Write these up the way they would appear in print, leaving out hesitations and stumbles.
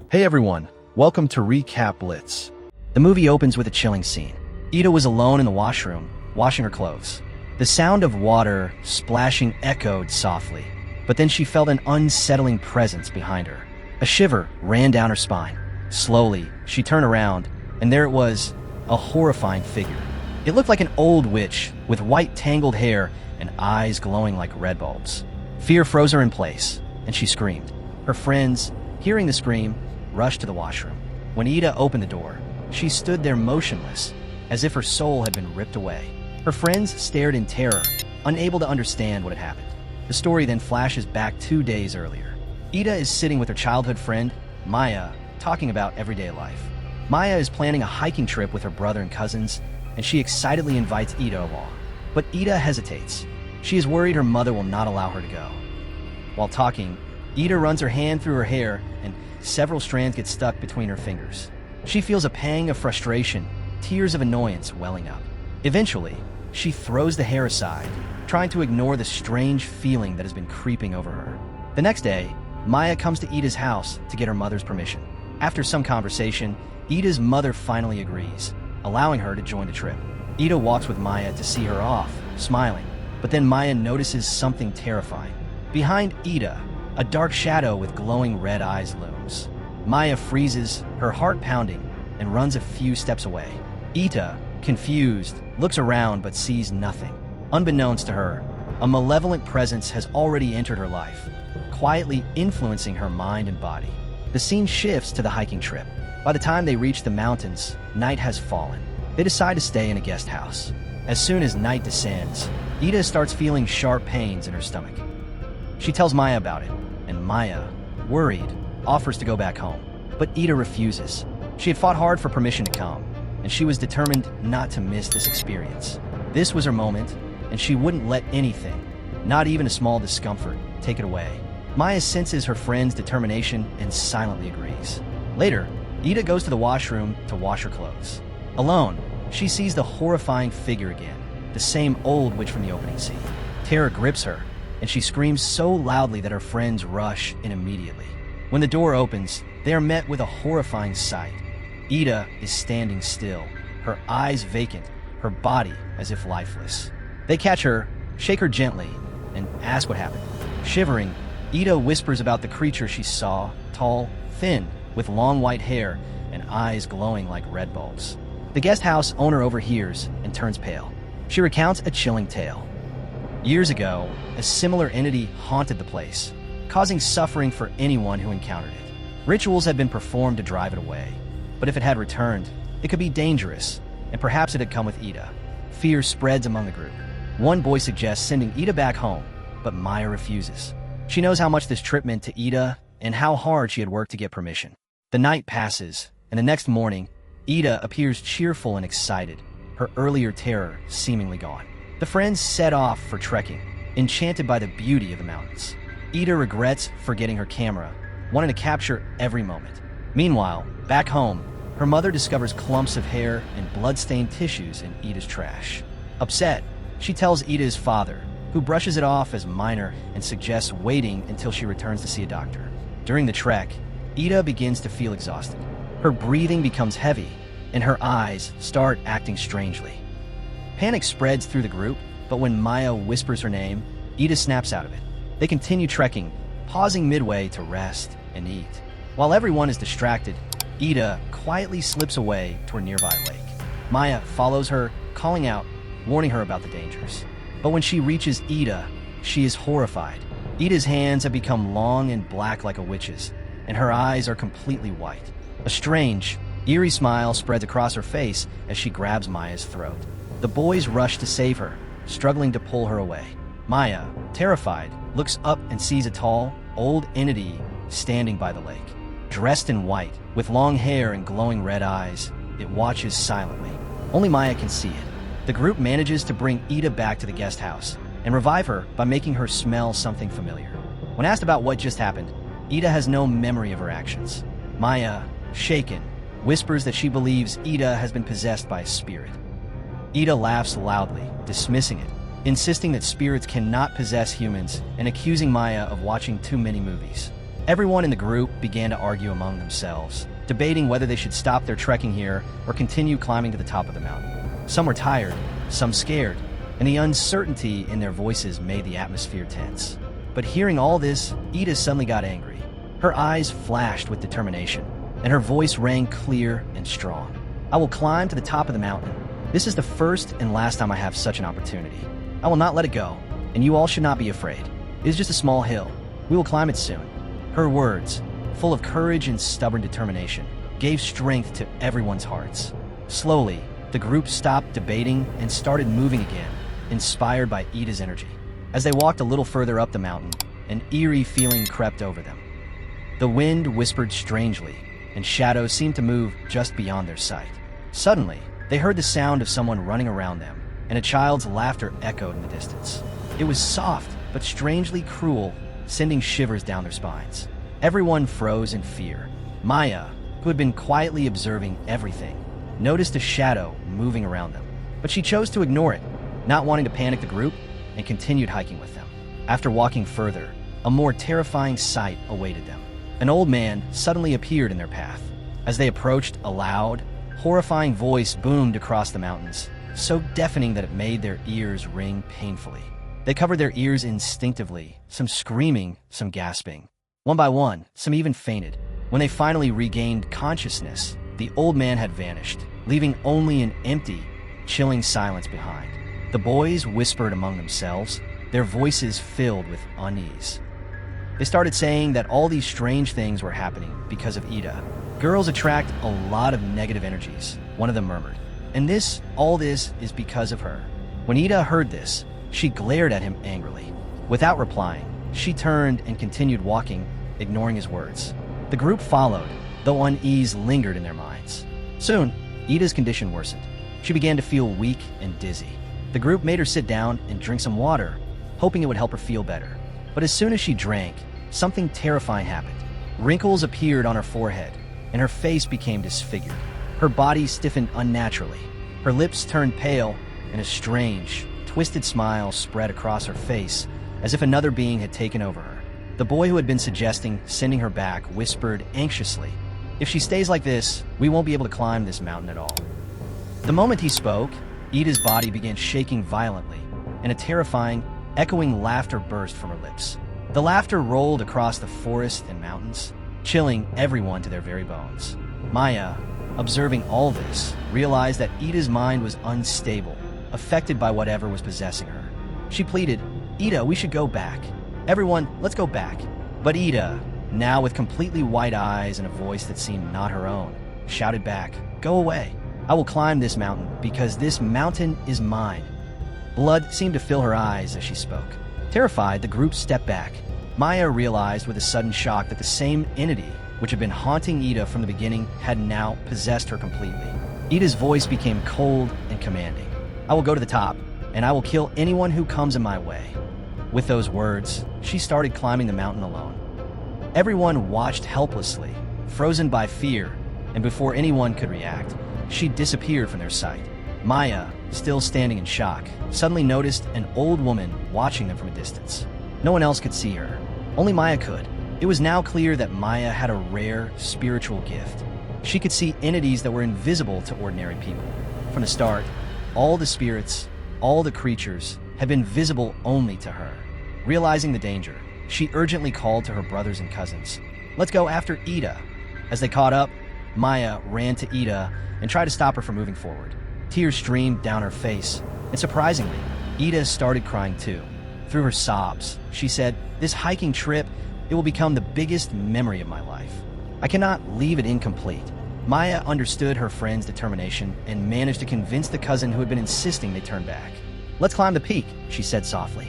Hey everyone, welcome to Recap Blitz. The movie opens with a chilling scene. Ida was alone in the washroom, washing her clothes. The sound of water splashing echoed softly, but then she felt an unsettling presence behind her. A shiver ran down her spine. Slowly, she turned around, and there it was, a horrifying figure. It looked like an old witch with white tangled hair and eyes glowing like red bulbs. Fear froze her in place, and she screamed. Her friends, hearing the scream, rushed to the washroom. When Ida opened the door, she stood there motionless, as if her soul had been ripped away. Her friends stared in terror, unable to understand what had happened. The story then flashes back 2 days earlier. Ida is sitting with her childhood friend, Maya, talking about everyday life. Maya is planning a hiking trip with her brother and cousins, and she excitedly invites Ida along. But Ida hesitates. She is worried her mother will not allow her to go. While talking, Ida runs her hand through her hair, and several strands get stuck between her fingers. She feels a pang of frustration, tears of annoyance welling up. Eventually, she throws the hair aside, trying to ignore the strange feeling that has been creeping over her. The next day, Maya comes to Ida's house to get her mother's permission. After some conversation, Ida's mother finally agrees, allowing her to join the trip. Ida walks with Maya to see her off, smiling, but then Maya notices something terrifying. Behind Ida, a dark shadow with glowing red eyes looms. Maya freezes, her heart pounding, and runs a few steps away. Ida, confused, looks around but sees nothing. Unbeknownst to her, a malevolent presence has already entered her life, quietly influencing her mind and body. The scene shifts to the hiking trip. By the time they reach the mountains, night has fallen. They decide to stay in a guest house. As soon as night descends, Ida starts feeling sharp pains in her stomach. She tells Maya about it, and Maya, worried, offers to go back home. But Ida refuses. She had fought hard for permission to come, and she was determined not to miss this experience. This was her moment, and she wouldn't let anything, not even a small discomfort, take it away. Maya senses her friend's determination and silently agrees. Later, Ida goes to the washroom to wash her clothes. Alone, she sees the horrifying figure again, the same old witch from the opening scene. Terror grips her, and she screams so loudly that her friends rush in immediately. When the door opens, they are met with a horrifying sight. Ida is standing still, her eyes vacant, her body as if lifeless. They catch her, shake her gently, and ask what happened. Shivering, Ida whispers about the creature she saw, tall, thin, with long white hair and eyes glowing like red bulbs. The guest house owner overhears and turns pale. She recounts a chilling tale. Years ago, a similar entity haunted the place, causing suffering for anyone who encountered it. Rituals had been performed to drive it away, but if it had returned, it could be dangerous, and perhaps it had come with Ida. Fear spreads among the group. One boy suggests sending Ida back home, but Maya refuses. She knows how much this trip meant to Ida and how hard she had worked to get permission. The night passes, and the next morning, Ida appears cheerful and excited, her earlier terror seemingly gone. The friends set off for trekking, enchanted by the beauty of the mountains. Ida regrets forgetting her camera, wanting to capture every moment. Meanwhile, back home, her mother discovers clumps of hair and blood-stained tissues in Ida's trash. Upset, she tells Ida's father, who brushes it off as minor and suggests waiting until she returns to see a doctor. During the trek, Ida begins to feel exhausted. Her breathing becomes heavy, and her eyes start acting strangely. Panic spreads through the group, but when Maya whispers her name, Ida snaps out of it. They continue trekking, pausing midway to rest and eat. While everyone is distracted, Ida quietly slips away toward a nearby lake. Maya follows her, calling out, warning her about the dangers. But when she reaches Ida, she is horrified. Ida's hands have become long and black like a witch's, and her eyes are completely white. A strange, eerie smile spreads across her face as she grabs Maya's throat. The boys rush to save her, struggling to pull her away. Maya, terrified, looks up and sees a tall, old entity standing by the lake. Dressed in white, with long hair and glowing red eyes, it watches silently. Only Maya can see it. The group manages to bring Ida back to the guest house and revive her by making her smell something familiar. When asked about what just happened, Ida has no memory of her actions. Maya, shaken, whispers that she believes Ida has been possessed by a spirit. Ida laughs loudly, dismissing it, insisting that spirits cannot possess humans and accusing Maya of watching too many movies. Everyone in the group began to argue among themselves, debating whether they should stop their trekking here or continue climbing to the top of the mountain. Some were tired, some scared, and the uncertainty in their voices made the atmosphere tense. But hearing all this, Ida suddenly got angry. Her eyes flashed with determination, and her voice rang clear and strong. "I will climb to the top of the mountain. This is the first and last time I have such an opportunity. I will not let it go, and you all should not be afraid. It is just a small hill. We will climb it soon." Her words, full of courage and stubborn determination, gave strength to everyone's hearts. Slowly, the group stopped debating and started moving again, inspired by Ida's energy. As they walked a little further up the mountain, an eerie feeling crept over them. The wind whispered strangely, and shadows seemed to move just beyond their sight. Suddenly, they heard the sound of someone running around them, and a child's laughter echoed in the distance. It was soft, but strangely cruel, sending shivers down their spines. Everyone froze in fear. Maya, who had been quietly observing everything, noticed a shadow moving around them, but she chose to ignore it, not wanting to panic the group, and continued hiking with them. After walking further, a more terrifying sight awaited them. An old man suddenly appeared in their path. As they approached, a loud, horrifying voice boomed across the mountains, so deafening that it made their ears ring painfully. They covered their ears instinctively, some screaming, some gasping. One by one, some even fainted. When they finally regained consciousness, the old man had vanished, leaving only an empty, chilling silence behind. The boys whispered among themselves, their voices filled with unease. They started saying that all these strange things were happening because of Ida. "Girls attract a lot of negative energies," one of them murmured. "And all this is because of her." When Ida heard this, she glared at him angrily. Without replying, she turned and continued walking, ignoring his words. The group followed, though unease lingered in their minds. Soon, Ida's condition worsened. She began to feel weak and dizzy. The group made her sit down and drink some water, hoping it would help her feel better. But as soon as she drank, something terrifying happened. Wrinkles appeared on her forehead, and her face became disfigured. Her body stiffened unnaturally. Her lips turned pale, and a strange, twisted smile spread across her face, as if another being had taken over her. The boy who had been suggesting sending her back whispered anxiously, "If she stays like this, we won't be able to climb this mountain at all." The moment he spoke, Ida's body began shaking violently, and a terrifying, echoing laughter burst from her lips. The laughter rolled across the forest and mountains, chilling everyone to their very bones. Maya, observing all this, realized that Ida's mind was unstable, affected by whatever was possessing her. She pleaded, "Ida, we should go back. Everyone, let's go back." But Ida, now with completely white eyes and a voice that seemed not her own, shouted back, "Go away. I will climb this mountain because this mountain is mine." Blood seemed to fill her eyes as she spoke. Terrified, the group stepped back. Maya realized with a sudden shock that the same entity which had been haunting Ida from the beginning had now possessed her completely. Ida's voice became cold and commanding. "I will go to the top, and I will kill anyone who comes in my way." With those words, she started climbing the mountain alone. Everyone watched helplessly, frozen by fear, and before anyone could react, she disappeared from their sight. Maya, still standing in shock, suddenly noticed an old woman watching them from a distance. No one else could see her. Only Maya could. It was now clear that Maya had a rare spiritual gift. She could see entities that were invisible to ordinary people. From the start, all the spirits, all the creatures, had been visible only to her. Realizing the danger, she urgently called to her brothers and cousins, "Let's go after Ida." As they caught up, Maya ran to Ida and tried to stop her from moving forward. Tears streamed down her face, and surprisingly, Ida started crying too. Through her sobs, she said, "This hiking trip, it will become the biggest memory of my life. I cannot leave it incomplete." Maya understood her friend's determination and managed to convince the cousin who had been insisting they turn back. "Let's climb the peak," she said softly.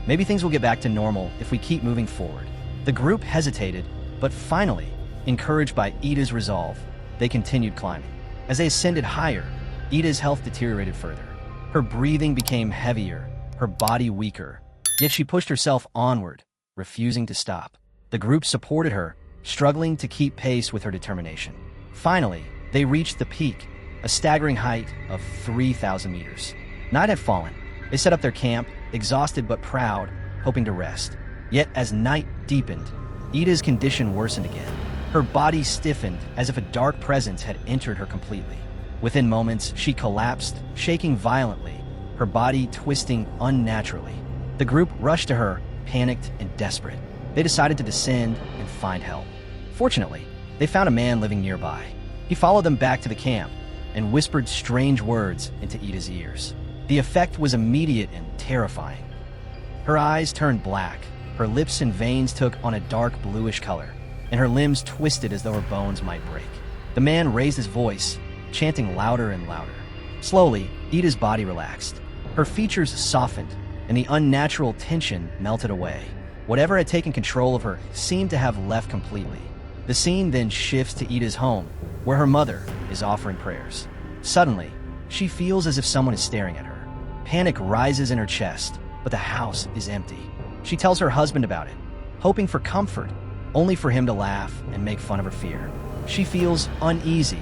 "Maybe things will get back to normal if we keep moving forward." The group hesitated, but finally, encouraged by Ida's resolve, they continued climbing. As they ascended higher, Ida's health deteriorated further. Her breathing became heavier, her body weaker, yet she pushed herself onward, refusing to stop. The group supported her, struggling to keep pace with her determination. Finally, they reached the peak, a staggering height of 3,000 meters. Night had fallen. They set up their camp, exhausted but proud, hoping to rest. Yet as night deepened, Ida's condition worsened again. Her body stiffened as if a dark presence had entered her completely. Within moments, she collapsed, shaking violently, her body twisting unnaturally. The group rushed to her, panicked and desperate. They decided to descend and find help. Fortunately, they found a man living nearby. He followed them back to the camp and whispered strange words into Ida's ears. The effect was immediate and terrifying. Her eyes turned black, her lips and veins took on a dark bluish color, and her limbs twisted as though her bones might break. The man raised his voice, chanting louder and louder. Slowly, Ida's body relaxed. Her features softened, and the unnatural tension melted away. Whatever had taken control of her seemed to have left completely. The scene then shifts to Ida's home, where her mother is offering prayers. Suddenly, she feels as if someone is staring at her. Panic rises in her chest, but the house is empty. She tells her husband about it, hoping for comfort, only for him to laugh and make fun of her fear. She feels uneasy,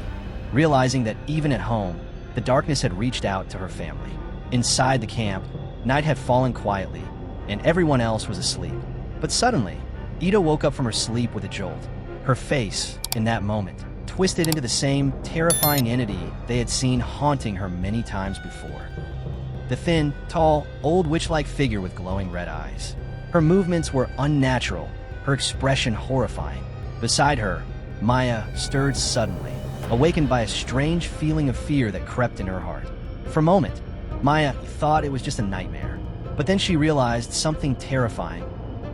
realizing that even at home, the darkness had reached out to her family. Inside the camp, night had fallen quietly, and everyone else was asleep. But suddenly, Ida woke up from her sleep with a jolt. Her face, in that moment, twisted into the same terrifying entity they had seen haunting her many times before. The thin, tall, old witch-like figure with glowing red eyes. Her movements were unnatural, her expression horrifying. Beside her, Maya stirred suddenly, awakened by a strange feeling of fear that crept in her heart. For a moment, Maya thought it was just a nightmare, but then she realized something terrifying.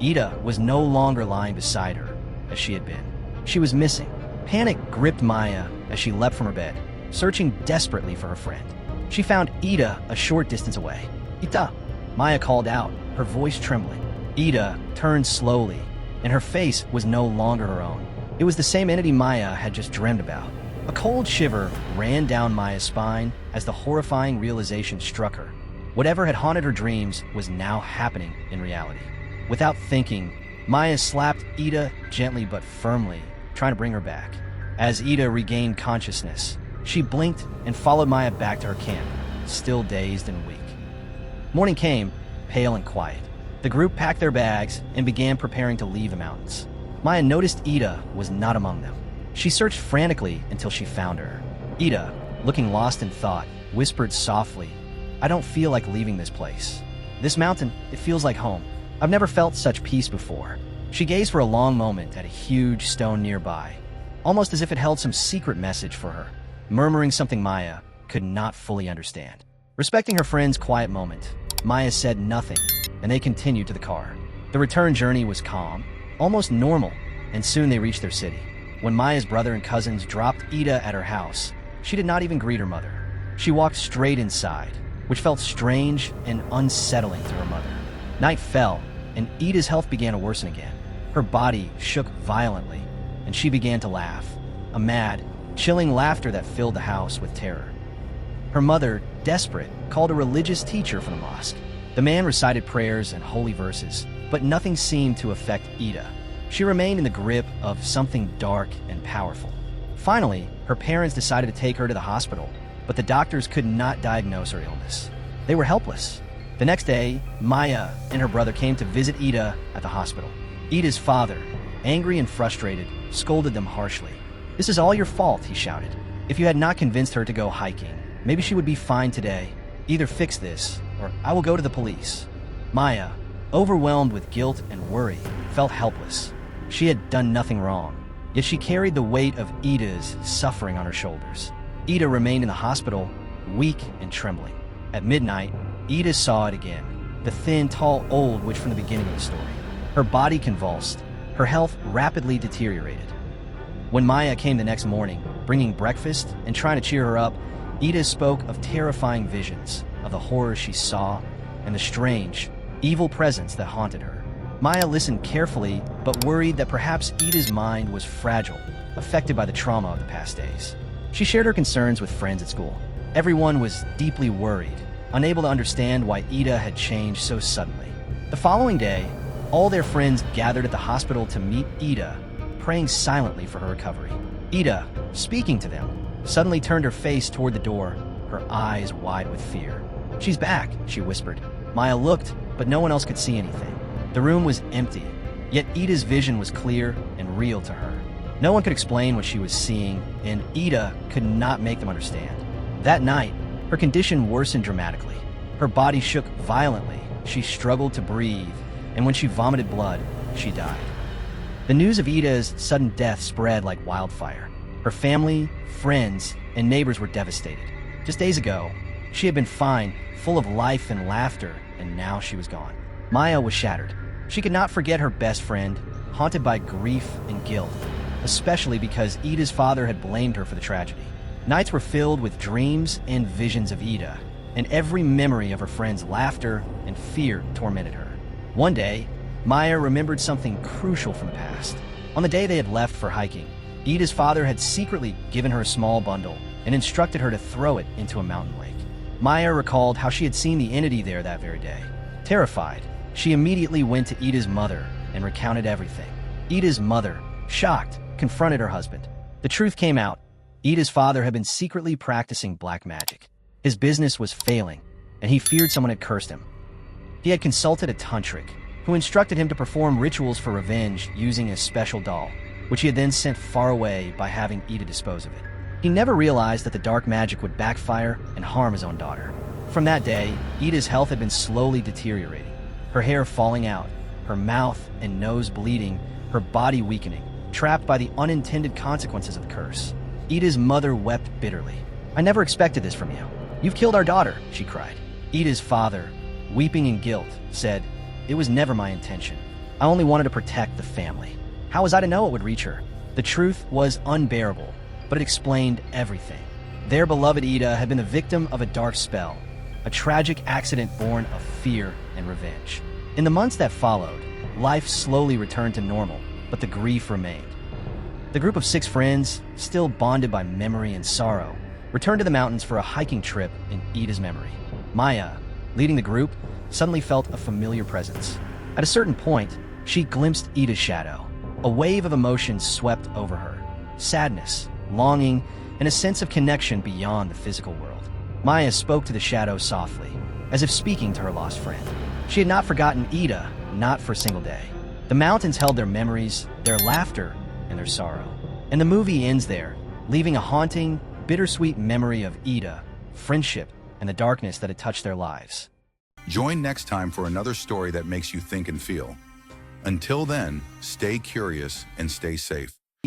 Ida was no longer lying beside her, as she had been. She was missing. Panic gripped Maya as she leapt from her bed, searching desperately for her friend. She found Ida a short distance away. "Ida!" Maya called out, her voice trembling. Ida turned slowly, and her face was no longer her own. It was the same entity Maya had just dreamed about. A cold shiver ran down Maya's spine as the horrifying realization struck her. Whatever had haunted her dreams was now happening in reality. Without thinking, Maya slapped Ida gently but firmly, trying to bring her back. As Ida regained consciousness, she blinked and followed Maya back to her camp, still dazed and weak. Morning came, pale and quiet. The group packed their bags and began preparing to leave the mountains. Maya noticed Ida was not among them. She searched frantically until she found her. Ida, looking lost in thought, whispered softly, "I don't feel like leaving this place. This mountain, it feels like home. I've never felt such peace before." She gazed for a long moment at a huge stone nearby, almost as if it held some secret message for her, murmuring something Maya could not fully understand. Respecting her friend's quiet moment, Maya said nothing, and they continued to the car. The return journey was calm, almost normal, and soon they reached their city. When Maya's brother and cousins dropped Ida at her house, she did not even greet her mother. She walked straight inside, which felt strange and unsettling to her mother. Night fell, and Ida's health began to worsen again. Her body shook violently, and she began to laugh, a mad, chilling laughter that filled the house with terror. Her mother, desperate, called a religious teacher from the mosque. The man recited prayers and holy verses, but nothing seemed to affect Ida. She remained in the grip of something dark and powerful. Finally, her parents decided to take her to the hospital, but the doctors could not diagnose her illness. They were helpless. The next day, Maya and her brother came to visit Ida at the hospital. Ida's father, angry and frustrated, scolded them harshly. "This is all your fault," he shouted. "If you had not convinced her to go hiking, maybe she would be fine today. Either fix this, or I will go to the police." Maya, overwhelmed with guilt and worry, felt helpless. She had done nothing wrong, yet she carried the weight of Ida's suffering on her shoulders. Ida remained in the hospital, weak and trembling. At midnight, Ida saw it again, the thin, tall old witch from the beginning of the story. Her body convulsed, her health rapidly deteriorated. When Maya came the next morning, bringing breakfast and trying to cheer her up, Ida spoke of terrifying visions, of the horrors she saw, and the strange, evil presence that haunted her. Maya listened carefully, but worried that perhaps Ida's mind was fragile, affected by the trauma of the past days. She shared her concerns with friends at school. Everyone was deeply worried, unable to understand why Ida had changed so suddenly. The following day, all their friends gathered at the hospital to meet Ida, praying silently for her recovery. Ida, speaking to them, suddenly turned her face toward the door, her eyes wide with fear. "She's back," she whispered. Maya looked, but no one else could see anything. The room was empty. Yet Ida's vision was clear and real to her. No one could explain what she was seeing, and Ida could not make them understand. That night, her condition worsened dramatically. Her body shook violently, she struggled to breathe, and when she vomited blood, she died. The news of Ida's sudden death spread like wildfire. Her family, friends, and neighbors were devastated. Just days ago, she had been fine, full of life and laughter, and now she was gone. Maya was shattered. She could not forget her best friend, haunted by grief and guilt, especially because Ida's father had blamed her for the tragedy. Nights were filled with dreams and visions of Ida, and every memory of her friend's laughter and fear tormented her. One day, Maya remembered something crucial from the past. On the day they had left for hiking, Ida's father had secretly given her a small bundle and instructed her to throw it into a mountain lake. Maya recalled how she had seen the entity there that very day. Terrified, she immediately went to Ida's mother and recounted everything. Ida's mother, shocked, confronted her husband. The truth came out. Ida's father had been secretly practicing black magic. His business was failing, and he feared someone had cursed him. He had consulted a tantric, who instructed him to perform rituals for revenge using a special doll, which he had then sent far away by having Ida dispose of it. He never realized that the dark magic would backfire and harm his own daughter. From that day, Ida's health had been slowly deteriorating, her hair falling out, her mouth and nose bleeding, her body weakening, trapped by the unintended consequences of the curse. Ida's mother wept bitterly. "I never expected this from you. You've killed our daughter," she cried. Ida's father, weeping in guilt, said, "It was never my intention. I only wanted to protect the family. How was I to know it would reach her?" The truth was unbearable, but it explained everything. Their beloved Ida had been the victim of a dark spell, a tragic accident born of fear and revenge. In the months that followed, life slowly returned to normal, but the grief remained. The group of 6 friends, still bonded by memory and sorrow, returned to the mountains for a hiking trip in Ida's memory. Maya, leading the group, suddenly felt a familiar presence. At a certain point, she glimpsed Ida's shadow. A wave of emotion swept over her. Sadness, longing, and a sense of connection beyond the physical world. Maya spoke to the shadow softly, as if speaking to her lost friend. She had not forgotten Ida, not for a single day. The mountains held their memories, their laughter, and their sorrow. And the movie ends there, leaving a haunting, bittersweet memory of Ida, friendship, and the darkness that had touched their lives. Join next time for another story that makes you think and feel. Until then, stay curious and stay safe.